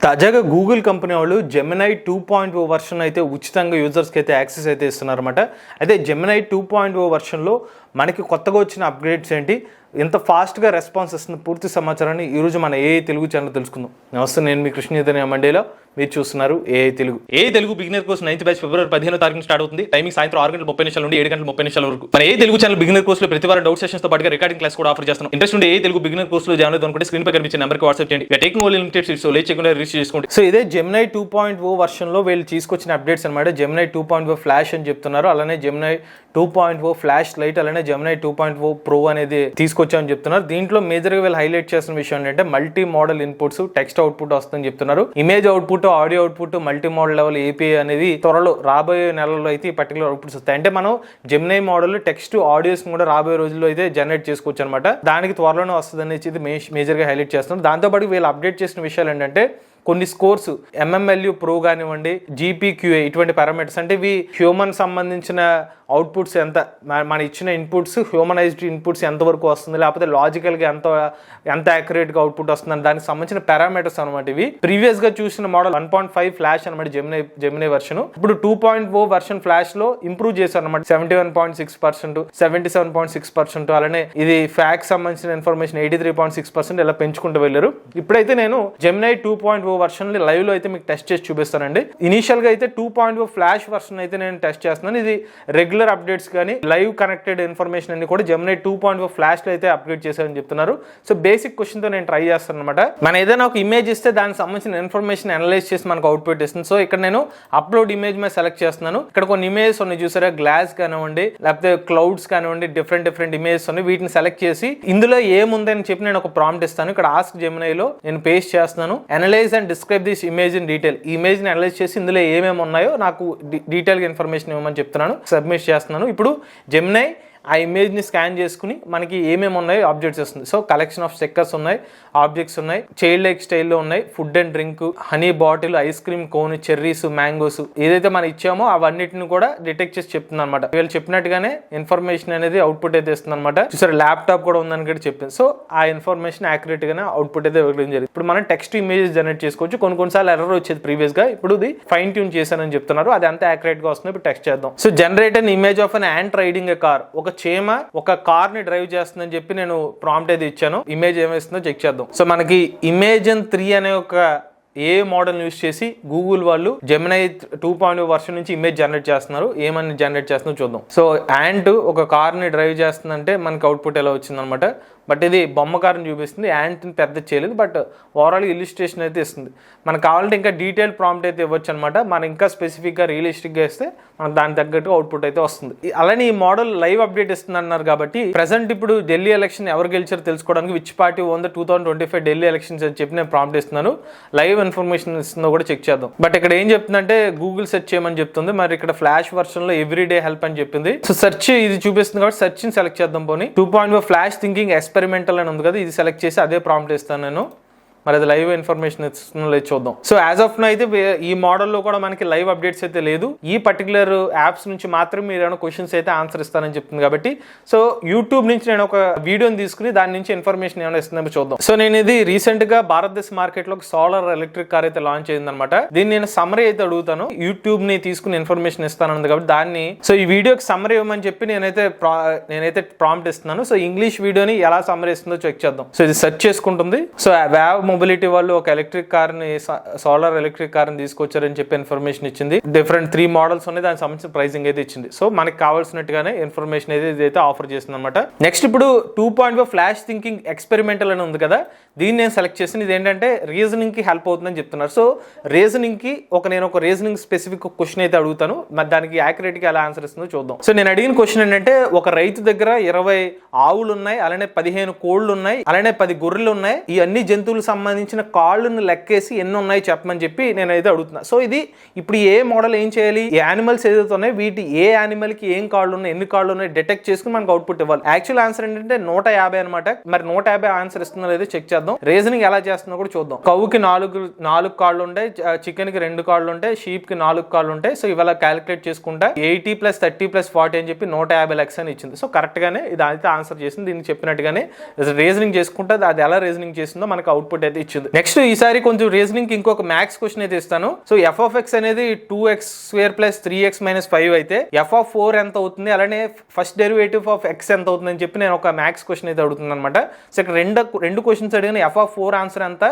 తాజాగా Google company వాళ్ళు Gemini 2.0 version అయితే ఉచితంగా యూజర్స్కి అయితే యాక్సెస్ అయితే ఇస్తున్నారన్నమాట. అయితే జెమినై 2.0 వర్షన్లో మనకి కొత్తగా వచ్చిన అప్గ్రేడ్స్ ఏంటి, ఎంత ఫాస్ట్గా రెస్పాన్స్ ఇస్తుంది, పూర్తి సమాచారాన్ని ఈరోజు మన ఏఐ తెలుగు ఛానల్ తెలుసుకుందాం. నమస్తే, నేను మీ కృష్ణ చైతన్య మండేలో, మీరు చూస్తున్నారు AI Telugu. AI Telugu beginner course 9th batch February 15వ తారీఖున స్టార్ట్ అవుతుంది. టైమింగ్ సాయంత్రం 6:30 నుండి 7:30 వరకు. మన ఏఐ తెలుగు ఛానల్ బిగినర్ కోర్సులో ప్రతి వారం డౌట్ సెషన్స్ తో పాటుగా రికార్డింగ్ క్లాస్ కూడా ఆఫర్ చేస్తున్నాం. ఇంట్రెస్ట్ ఉంటే ఏఐ తెలుగు బిగినర్ కోర్సులో జాయిన్ అవుతాం అనుకుంటే స్క్రీన్ పై కనిపించే నెంబర్కి వాట్సాప్ చేయండి. Taking only limited seats, late చేయకుండా రిజిస్టర్ చేసుకోండి. సో ఇదే జెమినై 2.0 వర్షన్లో వీళ్ళు తీసుకొచ్చిన అప్డేట్స్ అనమాట. జెమినై 2.0 ఫ్లాష్ అని చెప్తున్నారు, అలానే జెమినై 2.0 ఫ్లాష్ లైట్, అలానే జెమినై 2.0 ప్రో అనేది తీసుకొచ్చామని చెప్తున్నారు. దీంట్లో మేజర్గా వీళ్ళు హైలైట్ చేసిన విషయం ఏంటంటే multi modal inputs, text output వస్తుందని చెప్తున్నారు. Image output, audio output, multi modal level API అనేది త్వరలో రాబోయే నెలల్లో అయితే ఈ పర్టికులర్ అవుట్పుట్స్ వస్తాయి. అంటే మనం జెమినై మోడల్ టెక్స్ట్, ఆడియోస్ కూడా రాబోయే రోజుల్లో అయితే జనరేట్ చేసుకోవచ్చు అనమాట. దానికి త్వరలోనే వస్తుంది అనేది మేజర్గా హైలైట్ చేస్తున్నారు. దాంతోపాటు వీళ్ళు అప్డేట్ చేసిన విషయాలు ఏంటంటే కొన్ని స్కోర్స్ MMLU ప్రో కానివ్వండి, GPQA, ఇటువంటి పారామీటర్స్ అంటే ఇవి హ్యూమన్ సంబంధించిన అవుట్పుట్స్ ఎంత, మన ఇచ్చిన ఇన్పుట్స్ హ్యూమనైజ్డ్ ఇన్పుట్స్ ఎంతవరకు వస్తుంది, లేకపోతే లాజికల్గా ఎంత యాక్యురేట్గా అవుట్పుట్ వస్తుంది, దానికి సంబంధించిన పారామీటర్స్ అనమాట. ఇవి ప్రీవియస్గా చూసిన మోడల్ 1.5 ఫ్లాష్ అనమాట జెమినై వర్షన్. ఇప్పుడు 2.0 వర్షన్ ఫ్లాష్ లో ఇంప్రూవ్ చేశారు అనమాట. 71.6%, 77.6%, అలానే ఇది ఫ్యాక్ట్ సంబంధించిన ఇన్ఫర్మేషన్ 83.6% ఇలా పెంచుకుంటూ వెళ్ళారు. ఇప్పుడైతే నేను జెమినై 2.0 వర్షన్ లైవ్ లో అయితే మీకు టెస్ట్ చేసి చూపిస్తానండి. ఇనిషియల్ గా అయితే 2.0 ఫ్లాష్ వర్షన్ అయితే నేను టెస్ట్ చేస్తున్నాను. ఇది రెగ్యులర్ అప్డేట్స్ కానీ లైవ్ కనెక్టెడ్ ఇన్ఫర్మేషన్ అన్ని కూడా జెమినై 2.0 ఫ్లాష్ లో అయితే అప్డేట్ చేశారని చెప్తున్నారు. సో బేసిక్ క్వశ్చన్ తో నేను ట్రై చేస్తాను అనమాట. మనం ఏదైనా ఒక ఇమేజ్ ఇస్తే దానికి సంబంధించిన ఇన్ఫర్మేషన్ అనలైజ్ చేసి మనకు అవుట్పుట్ ఇస్తుంది. సో ఇక్కడ నేను అప్లోడ్ ఇమేజ్ మీద సెలెక్ట్ చేస్తున్నాను. ఇక్కడ కొన్ని ఇమేజెస్ ఉన్నాయి చూసారా, గ్లాస్ కానివ్వండి, లేకపోతే క్లౌడ్స్ కానివ్వండి, డిఫరెంట్ ఇమేజెస్ ఉన్నాయి. వీటిని సెలెక్ట్ చేసి ఇందులో ఏముందని చెప్పి నేను ఒక ప్రాంప్ట్ ఇస్తాను. ఇక్కడ ఆస్క్ జెమినైలో నేను పేస్ట్ చేస్తున్నాను. Analyse and describe this image in detail. ఈ ఇమేజ్ ని అనలైజ్ చేసి ఇందులో ఏమేమి ఉన్నాయో నాకు డీటెయిల్ గా ఇన్ఫర్మేషన్ ఇవ్వమని చెప్తున్నాను. సబ్మిట్ చేస్తున్నాను. ఇప్పుడు జెమినై ఆ ఇమేజ్ని స్కాన్ చేసుకుని మనకి ఏమేమి ఉన్నాయో ఆబ్జెక్ట్స్ వస్తుంది. సో కలెక్షన్ ఆఫ్ స్టిక్కర్స్ ఉన్నాయి, ఆబ్జెక్ట్స్ ఉన్నాయి, చైల్డ్ లైక్ స్టైల్లో ఉన్నాయి, food and drink, honey bottle, ice cream cone, cherries, mangoes, ఏదైతే మనం ఇచ్చామో అవన్నిటిని కూడా డిటెక్ట్ చేసి చెప్తుంది అనమాట. వీళ్ళు చెప్పినట్టుగానే ఇన్ఫర్మేషన్ అనేది అవుట్పుట్ అయితే ఇస్తుంది అనమాట. చూసారు, ల్యాప్టాప్ కూడా ఉందని కూడా చెప్పింది. సో ఆ ఇన్ఫర్మేషన్ యాక్యురేట్ గానే అవుట్పుట్ అయితే ఇవ్వడం జరిగింది. ఇప్పుడు మనం టెక్స్ట్ ఇమేజెస్ జనరేట్ చేసుకోవచ్చు. కొన్నిసార్లు ఎర్రర్ వచ్చేది ప్రీవియస్ గా, ఇప్పుడు ఇది ఫైన్ ట్యూన్ చేశానని చెప్తున్నారు. అది అంతా యాక్యురేట్ గా వస్తుంది. ఇప్పుడు టెక్స్ట్ చేద్దాం. So generate an image of an ant riding a car. ఒక చీమ ఒక కార్ ని డ్రైవ్ చేస్తుందని చెప్పి నేను ప్రాంప్ట్ అయితే ఇచ్చాను. ఇమేజ్ ఏమేస్తుందో చెక్ చేద్దాం. సో మనకి ఇమేజన్ 3 అనే ఒక ఏ మోడల్ యూస్ చేసి గూగుల్ వాళ్ళు జెమినై 2.0 వర్షన్ నుంచి ఇమేజ్ జనరేట్ చేస్తున్నారు. ఏమని జనరేట్ చేస్తుందో చూద్దాం. సో యాంట్ ఒక కార్ ని డ్రైవ్ చేస్తుందంటే మనకి అవుట్పుట్ ఎలా వచ్చింది అనమాట. బట్ ఇది బొమ్మ కారుని చూపిస్తుంది, యాంట్ని పెద్ద చేయలేదు. బట్ ఓవరాల్ ఇల్లుస్ట్రేషన్ అయితే ఇస్తుంది. మనకు కావాలంటే ఇంకా డీటెయిల్ ప్రాంప్ట్ అయితే ఇవ్వచ్చు అనమాట. మనం ఇంకా స్పెసిఫిక్గా రియలిస్టిక్గా ఇస్తే మనకు దానికి తగ్గట్టు అవుట్పుట్ అయితే వస్తుంది. అలానే ఈ మోడల్ లైవ్ అప్డేట్ ఇస్తుంది అన్నారు కాబట్టి ప్రెసెంట్ ఇప్పుడు ఢిల్లీ ఎలక్షన్ ఎవరు గెలిచారో తెలుసుకోవడానికి which party own the 2025 Delhi elections అని చెప్పి నేను ప్రాంప్ట్ ఇస్తున్నాను. లైవ్ ఇన్ఫర్మేషన్ ఇస్తుందో కూడా చెక్ చేద్దాం. బట్ ఇక్కడ ఏం చెప్తుందంటే గూగుల్ సెర్చ్ చేయమని చెప్తుంది. మరి ఇక్కడ ఫ్లాష్ వర్షన్ లో ఎవ్రీడే హెల్ప్ అని చెప్పింది. సో సెర్చ్ ఇది చూపిస్తుంది కాబట్టి సెర్చ్ ని సెలెక్ట్ చేద్దాం. పోనీ 2.0 ఫ్లాష్ థింకింగ్ ఎక్స్పెరిమెంటల్ అని ఉంది కదా, ఇది సెలెక్ట్ చేసి అదే ప్రాంప్ట్ ఇస్తాను నేను. మరి అది లైవ్ ఇన్ఫర్మేషన్ ఇస్తుందో చూద్దాం. సో యాజ్ ఆఫ్ నో అయితే ఈ మోడల్లో కూడా మనకి లైవ్ అప్డేట్స్ అయితే లేదు. ఈ పర్టికులర్ యాప్స్ నుంచి మాత్రం మీరు ఏమైనా క్వశ్చన్స్ అయితే ఆన్సర్ ఇస్తానని చెప్తుంది కాబట్టి సో యూట్యూబ్ నుంచి నేను ఒక వీడియోని తీసుకుని దాని నుంచి ఇన్ఫర్మేషన్ ఏమైనా ఇస్తుందో చూద్దాం. సో నేను ఇది రీసెంట్ గా భారతదేశ మార్కెట్ లో సోలార్ ఎలక్ట్రిక్ కార్ అయితే లాంచ్ అయింది అనమాట. దీన్ని నేను సమ్మరీ అయితే అడుగుతాను. యూట్యూబ్ ని తీసుకుని ఇన్ఫర్మేషన్ ఇస్తాను కాబట్టి దాన్ని, సో ఈ వీడియోకి సమ్మరీ ఇవ్వమని చెప్పి నేనైతే ప్రాంప్ట్ ఇస్తున్నాను. సో ఇంగ్లీష్ వీడియోని ఎలా సమ్మరీ ఇస్తుందో చెక్ చేద్దాం. సో ఇది సెర్చ్ చేసుకుంటుంది. సో వ్యావ్ మొబిలిటీ వాళ్ళు ఒక ఎలక్ట్రిక్ కార్ ని, సోలార్ ఎలక్ట్రిక్ కార్ ని తీసుకొచ్చారని చెప్పి ఇన్ఫర్మేషన్ ఇచ్చింది. డిఫరెంట్ 3 మోడల్స్ ఉన్నాయి, దానికి సంబంధించిన ప్రైసింగ్ అయితే ఇచ్చింది. సో మనకి కావాల్సినట్టుగానే ఇన్ఫర్మేషన్ అయితే ఆఫర్ చేస్తుంది అనమాట. నెక్స్ట్ ఇప్పుడు 2.0 ఫ్లాష్ థింకింగ్ ఎక్స్పెరిమెంటల్ అని ఉంది కదా, దీన్ని నేను సెలెక్ట్ చేసింది. ఇది ఏంటంటే రీజనింగ్ కి హెల్ప్ అవుతుందని చెప్తున్నారు. సో రీజనింగ్ కి నేను ఒక రీజనింగ్ స్పెసిఫిక్ క్వశ్చన్ అయితే అడుగుతాను. మరి దానికి యాక్యురేట్ గా ఎలా ఆన్సర్ ఇస్తుందో చూద్దాం. సో నేను అడిగిన క్వశ్చన్ ఏంటంటే ఒక రైతు దగ్గర 20 ఆవులు ఉన్నాయి, అలానే 15 కోళ్లు ఉన్నాయి, అలానే 10 గొర్రెలు ఉన్నాయి. ఈ అన్ని జంతువులకు సంబంధించిన కాళ్ళను లెక్కేసి ఎన్ని ఉన్నాయి చెప్పమని చెప్పి నేనైతే అడుగుతున్నా. సో ఇది ఇప్పుడు ఏ మోడల్ ఏం చేయాలి, ఈ యానిమల్స్ ఏదైతే ఉన్నాయి వీటి ఏ యానిమల్ కి ఏం కాళ్ళు ఉన్నాయి, ఎన్ని కాళ్ళు ఉన్నాయి డిటెక్ట్ చేసుకుని మనకు అవుట్పుట్ ఇవ్వాలి. యాక్చువల్ ఆన్సర్ ఏంటంటే 150 అనమాట. మరి 150 ఆన్సర్ ఇస్తుందో లేదో చెక్ చేద్దాం. రీజనింగ్ ఎలా చేస్తుందో కూడా చూద్దాం. కౌకి 4 కాళ్ళు ఉంటాయి, చికెన్ కి 2 కాళ్ళు ఉంటాయి, షీప్ కి 4 కాళ్ళు ఉంటాయి. సో ఇవాళ క్యాలిక్యులేట్ చేసుకుంటా 80 + 30 + 40 అని చెప్పి 150 లెక్స్ అని ఇచ్చింది. సో కరెక్ట్ గానే ఇది అయితే ఆన్సర్ చేసింది. దీన్ని చెప్పినట్టుగానే రీజనింగ్ చేసుకుంటే అది ఎలా రీజనింగ్ చేసిందో మనకు అవుట్పుట్ అయితే ఇచ్చింది. నెక్స్ట్ ఈసారి కొంచెం రీజనింగ్ ఇంకొక మ్యాథ్స్ క్వశ్చన్ అయితే ఇస్తాను. సో f(x) అనేది 2x² + 3x - 5 అయితే f(4) ఎంత అవుతుంది, అలానే ఫస్ట్ డెరివేటివ్ ఆఫ్ x ఎంత అవుతుంది అని చెప్పి నేను ఒక మ్యాథ్స్ క్వశ్చన్ అయితే అడుగుతున్నాను అనమాట. సో ఇక్కడ రెండు క్వశ్చన్స్ అడిగాను. f(4) ఆన్సర్ ఎంత,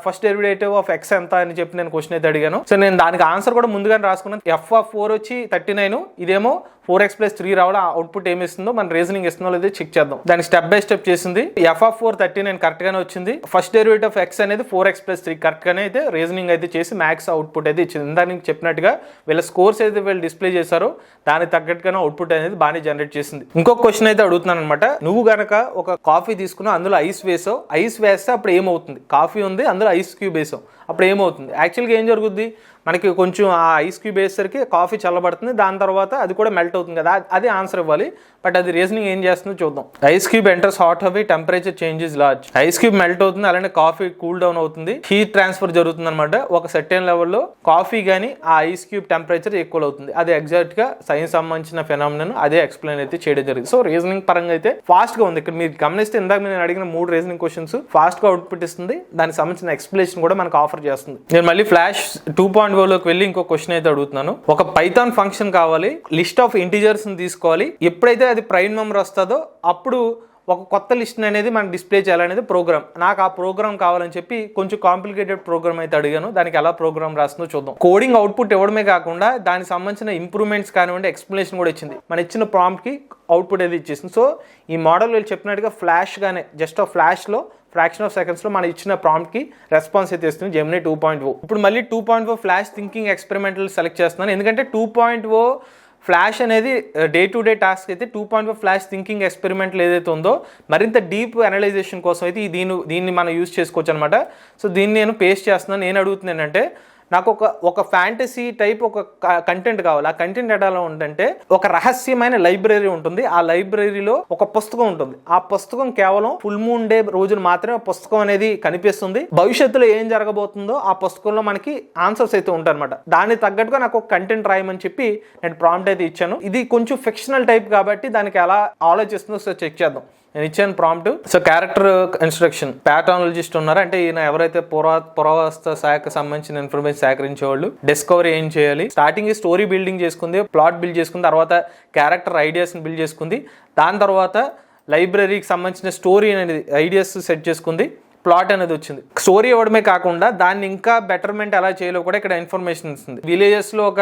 ఫస్ట్ డెరివేటివ్ ఆఫ్ x ఎంత అని చెప్పి నేను క్వశ్చన్ అయితే అడిగాను. సో నేను దానికి ఆన్సర్ కూడా ముందుగానే రాసుకున్నాను. f(4) వచ్చి 39, ఇదేమో 4x + 3 రావడం, అవుట్పుట్ ఏమి ఇస్తుందో మన రీజనింగ్ ఇస్తుందో లేదో చెక్ చేద్దాం. దాన్ని స్టెప్ బై స్టెప్ చేసింది. f(4) 39 కరెక్ట్ గానే వచ్చింది. ఫస్ట్ డెరివేటివ్ ఆఫ్ x అనేది 4x + 3 కరెక్ట్ గానే అయితే రీజనింగ్ అయితే చేసి మ్యాథ్స్ అవుట్పుట్ అయితే ఇచ్చింది. ఇందాక చెప్పినట్టుగా వీళ్ళ స్కోర్స్ అయితే వీళ్ళు డిస్ప్లే చేశారో దానికి తగ్గట్టుగానే అవుట్పుట్ అనేది బాగానే జనరేట్ చేసింది. ఇంకొక క్వశ్చన్ అయితే అడుగుతున్నాను అనమాట. నువ్వు గనక ఒక కాఫీ తీసుకున్నా, అందులో ఐస్ వేసావు, ఐస్ వేస్తే అప్పుడు ఏమవుతుంది? కాఫీ ఉంది, అందులో ఐస్ క్యూబ్ వేసావు, అప్పుడు ఏమవుతుంది? యాక్చువల్గా ఏం జరుగుద్ది, మనకి కొంచెం ఆ ఐస్ క్యూబ్ వేసేసరికి కాఫీ చల్లబడుతుంది, దాని తర్వాత అది కూడా మెల్ట్ అవుతుంది కదా, అది ఆన్సర్ ఇవ్వాలి. బట్ అది రీజనింగ్ ఏం చేస్తుందో చూద్దాం. Ice cube enters hot heavy, temperature changes large. Ice cube melt అవుతుంది, అలానే కాఫీ కూల్ డౌన్ అవుతుంది, హీట్ ట్రాన్స్ఫర్ జరుగుతుంది అనమాట. ఒక సర్టెన్ లెవెల్లో కాఫీ కానీ ఆ ఐస్ క్యూబ్ టెంపరేచర్ ఈక్వల్ అవుతుంది. అది ఎగ్జాక్ట్ గా సైన్స్ సంబంధించిన ఫెనామినన్ అదే ఎక్స్ప్లెయిన్ అయితే చేయడం జరిగింది. సో రీజనింగ్ పరంగా అయితే ఫాస్ట్ గా ఉంది. ఇక్కడ మీరు గమనిస్తే ఇందాక నేను అడిగిన 3 రీజనింగ్ క్వశ్చన్స్ ఫాస్ట్ గా అవుట్పుట్ ఇస్తుంది. దానికి సంబంధించిన ఎక్స్ప్లెనేషన్ కూడా మనకు ఆఫర్ చేస్తుంది. నేను మళ్ళీ ఫ్లాష్ 2.0 లోకి వెళ్ళి ఇంకో క్వశ్చన్ అయితే అడుగుతున్నాను. ఒక పైథాన్ ఫంక్షన్ కావాలి, లిస్ట్ ఆఫ్ ఇంటిజర్స్ ని తీసుకోవాలి, ఎప్పుడైతే అది ప్రైమ్ నెంబర్ వస్తుందో అప్పుడు ఒక కొత్త లిస్ట్ అనేది మనం డిస్ప్లే చేయాలనేది ప్రోగ్రామ్. నాకు ఆ ప్రోగ్రామ్ కావాలని చెప్పి కొంచెం కాంప్లికేటెడ్ ప్రోగ్రామ్ అయితే అడిగాను. దానికి ఎలా ప్రోగ్రామ్ రాస్తుందో చూద్దాం. కోడింగ్ అవుట్పుట్ ఇవ్వడమే కాకుండా దానికి సంబంధించిన ఇంప్రూవ్మెంట్స్ కానివ్వండి, ఎక్స్ప్లెనేషన్ కూడా ఇచ్చింది. మన ఇచ్చిన ప్రాంప్ట్ కి అవుట్పుట్ అయితే ఇచ్చేసింది. సో ఈ మోడల్ వీళ్ళు చెప్పినట్టుగా ఫ్లాష్ గానే జస్ట్ ఫ్లాష్ లో ఫ్రాక్షన్ ఆఫ్ సెకండ్స్ లో మనం ఇచ్చిన ప్రాంప్ట్ కి రెస్పాన్స్ అయితే ఇస్తుంది జెమినీ 2.0. ఇప్పుడు మళ్ళీ 2.0 ఫ్లాష్ థింకింగ్ ఎక్స్పెరిమెంటల్ సెలెక్ట్ చేస్తున్నాను. ఎందుకంటే 2.0 ఫ్లాష్ అనేది డే టు డే టాస్క్ అయితే 2.0 ఫ్లాష్ థింకింగ్ ఎక్స్పెరిమెంట్లు ఏదైతే ఉందో మరింత డీప్ అనలైజేషన్ కోసం అయితే దీన్ని మనం యూజ్ చేసుకోవచ్చు అనమాట. సో దీన్ని నేను పేస్ట్ చేస్తున్నాను. నేను అడుగుతున్నాను అంటే నాకు ఒక ఫ్యాంటసీ టైప్ ఒక కంటెంట్ కావాలి. ఆ కంటెంట్ ఎలా ఉందంటే ఒక రహస్యమైన లైబ్రరీ ఉంటుంది. ఆ లైబ్రరీలో ఒక పుస్తకం ఉంటుంది. ఆ పుస్తకం కేవలం ఫుల్ మూన్ డే రోజున మాత్రమే ఆ పుస్తకం అనేది కనిపిస్తుంది. భవిష్యత్తులో ఏం జరగబోతుందో ఆ పుస్తకంలో మనకి ఆన్సర్స్ అయితే ఉంటాయి అనమాట. దానికి తగ్గట్టుగా నాకు ఒక కంటెంట్ రాయమని చెప్పి నేను ప్రాంప్ట్ అయితే ఇచ్చాను. ఇది కొంచెం ఫిక్షనల్ టైప్ కాబట్టి దానికి ఎలా ఆలోచిస్తుందో సో చెక్ చేద్దాం. నేను ఇచ్చాను prompt. So character instruction, pathologist ఉన్నారు అంటే ఈయన ఎవరైతే పురావస్తు శాఖకు సంబంధించిన ఇన్ఫర్మేషన్ సేకరించేవాళ్ళు. డిస్కవరీ ఏం చేయాలి, స్టార్టింగ్ స్టోరీ బిల్డింగ్ చేసుకుంది, ప్లాట్ బిల్డ్ చేసుకుంది, తర్వాత క్యారెక్టర్ ఐడియాస్ బిల్డ్ చేసుకుంది, దాని తర్వాత లైబ్రరీకి సంబంధించిన స్టోరీ అనేది ఐడియాస్ సెట్ చేసుకుంది, ప్లాట్ అనేది వచ్చింది. స్టోరీ ఇవ్వడమే కాకుండా దాన్ని ఇంకా బెటర్మెంట్ ఎలా చేయాలో కూడా ఇక్కడ ఇన్ఫర్మేషన్ ఇస్తుంది. విలేజెస్ లో ఒక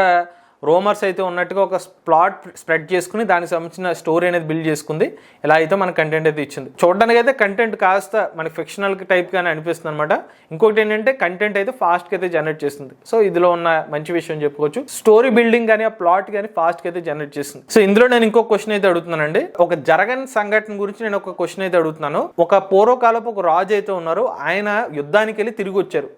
రోమర్స్ అయితే ఉన్నట్టుగా ఒక ప్లాట్ స్ప్రెడ్ చేసుకుని దానికి సంబంధించిన స్టోరీ అనేది బిల్డ్ చేసుకుంది. ఇలా అయితే మన కంటెంట్ అయితే ఇచ్చింది. చూడడానికి అయితే కంటెంట్ కాస్త మనకి ఫిక్షనల్ టైప్ గానే అనిపిస్తుంది అనమాట. ఇంకొకటి ఏంటంటే కంటెంట్ అయితే ఫాస్ట్ గా అయితే జనరేట్ చేస్తుంది. సో ఇందులో ఉన్న మంచి విషయం చెప్పుకోవచ్చు. స్టోరీ బిల్డింగ్ కానీ ఆ ప్లాట్ కానీ ఫాస్ట్ గా అయితే జనరేట్ చేస్తుంది. సో ఇందులో నేను ఇంకో క్వశ్చన్ అయితే అడుగుతున్నానండి. ఒక జరగని సంఘటన గురించి నేను ఒక క్వశ్చన్ అయితే అడుగుతున్నాను. ఒక పూర్వకాలపు ఒక రాజు అయితే ఉన్నారు. ఆయన యుద్ధానికి వెళ్ళి తిరిగి వచ్చారు.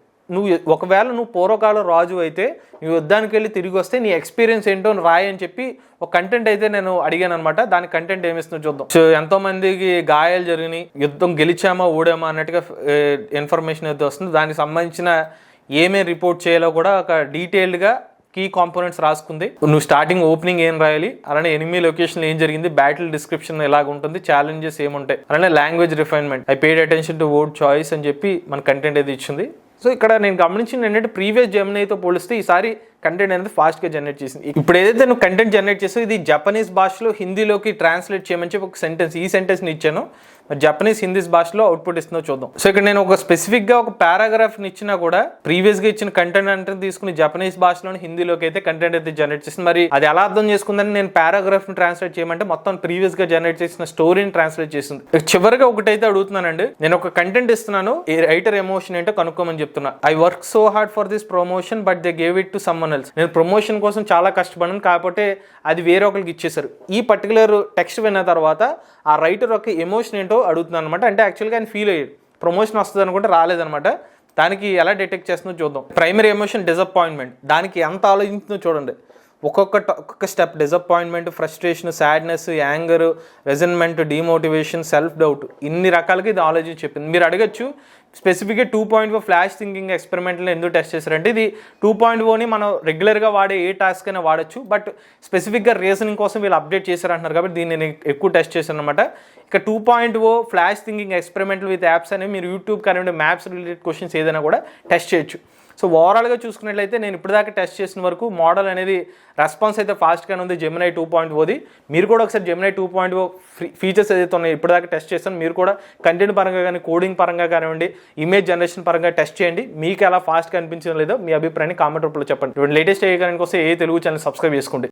ఒకవేళ నువ్వు పూర్వకాలం రాజు అయితే నువ్వు యుద్ధానికి వెళ్ళి తిరిగి వస్తే నీ ఎక్స్పీరియన్స్ ఏంటో రాయి అని చెప్పి ఒక కంటెంట్ అయితే నేను అడిగాను అనమాట. దాని కంటెంట్ ఏమిస్తుందో చూద్దాం. సో ఎంతో మందికి గాయాలు జరిగినాయి, యుద్ధం గెలిచామా ఓడామా అన్నట్టుగా ఇన్ఫర్మేషన్ అయితే వస్తుంది. దానికి సంబంధించిన ఏమేమి రిపోర్ట్ చేయాలో కూడా ఒక డీటెయిల్డ్గా కీ కాంపోనెంట్స్ రాసుకుంది. నువ్వు స్టార్టింగ్ ఓపెనింగ్ ఏం రాయాలి, అలానే ఎనిమీ లొకేషన్ ఏం జరిగింది, బ్యాటిల్ డిస్క్రిప్షన్ ఎలాగ ఉంటుంది, ఛాలెంజెస్ ఏముంటాయి, అలానే language refinement, I paid attention to word choice అని చెప్పి మన కంటెంట్ అయితే ఇచ్చింది. సో ఇక్కడ నేను గమనించింది ఏంటంటే ప్రీవియస్ జెమినీతో పోలిస్తే ఈసారి కంటెంట్ అనేది ఫాస్ట్గా జనరేట్ చేసింది. ఇప్పుడు ఏదైతే నువ్వు కంటెంట్ జనరేట్ చేసావు ఇది జపనీస్ భాషలో హిందీలోకి ట్రాన్స్లేట్ చేయమని చెప్పి ఒక సెంటెన్స్, ఈ సెంటెన్స్ని ఇచ్చాను. జపనీస్ హిందీ భాషలో అవుట్పుట్ ఇస్తుందో చూద్దాం. సో ఇక్కడ నేను ఒక స్పెసిఫిక్గా ఒక పారాగ్రాఫ్ని ఇచ్చినా కూడా ప్రీవియస్గా ఇచ్చిన కంటెంట్ అంటే తీసుకుని జపనీస్ భాషలోని హిందీలోకి అయితే కంటెంట్ అయితే జనరేట్ చేసింది. మరి అది ఎలా అర్థం చేసుకుందని నేను పారాగ్రాఫ్ని ట్రాన్స్లేట్ చేయమంటే మొత్తం ప్రీవియస్గా జనరేట్ చేసిన స్టోరీని ట్రాన్స్లేట్ చేసింది. చివరిగా ఒకటైతే అడుగుతున్నానండి. నేను ఒక కంటెంట్ ఇస్తున్నాను, రైటర్ ఎమోషన్ ఏంటో కనుక్కోమని చెప్తున్నా. I work so hard for this promotion but they gave it to someone else. నేను ప్రమోషన్ కోసం చాలా కష్టపడాను, కాకపోతే అది వేరే ఒకరికి ఇచ్చేసారు. ఈ పర్టికులర్ టెక్స్ట్ విన్న తర్వాత ఆ రైటర్ యొక్క ఎమోషన్ ఏంటో అడుగుతున్నాను అనమాట. అంటే యాక్చువల్గా ఆయన ఫీల్ అయ్యాడు, ప్రమోషన్ వస్తుంది అనుకుంటే రాలేదనమాట. దానికి ఎలా డిటెక్ట్ చేస్తుందో చూద్దాం. ప్రైమరీ ఎమోషన్ డిసప్పాయింట్మెంట్, దానికి ఎంత ఆలోచించిందో చూడండి. ఒక్కొక్క step disappointment, frustration, sadness, anger, resentment, demotivation, self doubt, ఇన్ని రకాలుగా ఇది ఆలోచించి చెప్పింది. మీరు అడగచ్చు స్పెసిఫిక్గా 2.0 ఫ్లాష్ థింకింగ్ ఎక్స్పెరిమెంట్లో ఎందుకు టెస్ట్ చేశారంటే ఇది 2.0ని మనం రెగ్యులర్గా వాడే ఏ టాస్క్ అయినా వాడచ్చు, బట్ స్పెసిఫిక్గా రీజనింగ్ కోసం వీళ్ళు అప్డేట్ చేశారంటున్నారు కాబట్టి దీన్ని నేను ఎక్కువ టెస్ట్ చేశాను అనమాట. ఇక 2.0 ఫ్లాష్ థింకింగ్ ఎక్స్పెరిమెంట్లు విత్ యాప్స్ అనేవి మీరు యూట్యూబ్ కానీ మ్యాథ్స్ రిలేటెడ్ క్వశ్చన్స్ ఏదైనా కూడా టెస్ట్ చేయొచ్చు. సో ఓవరాల్గా చూసుకున్నట్లయితే నేను ఇప్పటిదాకా టెస్ట్ చేసిన వరకు మోడల్ అనేది రెస్పాన్స్ అయితే ఫాస్ట్గానే ఉంది జెమినై 2.0ది. మీరు కూడా ఒకసారి జెమినై 2.0 ఫీచర్స్ ఏదైతే ఉన్నాయో ఇప్పటిదాకా టెస్ట్ చేస్తాను, మీరు కూడా కంటెంట్ పరంగా కానీ కోడింగ్ పరంగా కానివ్వండి ఇమేజ్ జనరేషన్ పరంగా టెస్ట్ చేయండి. మీకు ఎలా ఫాస్ట్గా అనిపించడం లేదో మీ అభిప్రాయాన్ని కామెంట్ రూపంలో చెప్పండి. లేటెస్ట్ అయ్యే కోసం ఏ తెలుగు ఛానల్ సబ్స్క్రైబ్ చేసుకోండి.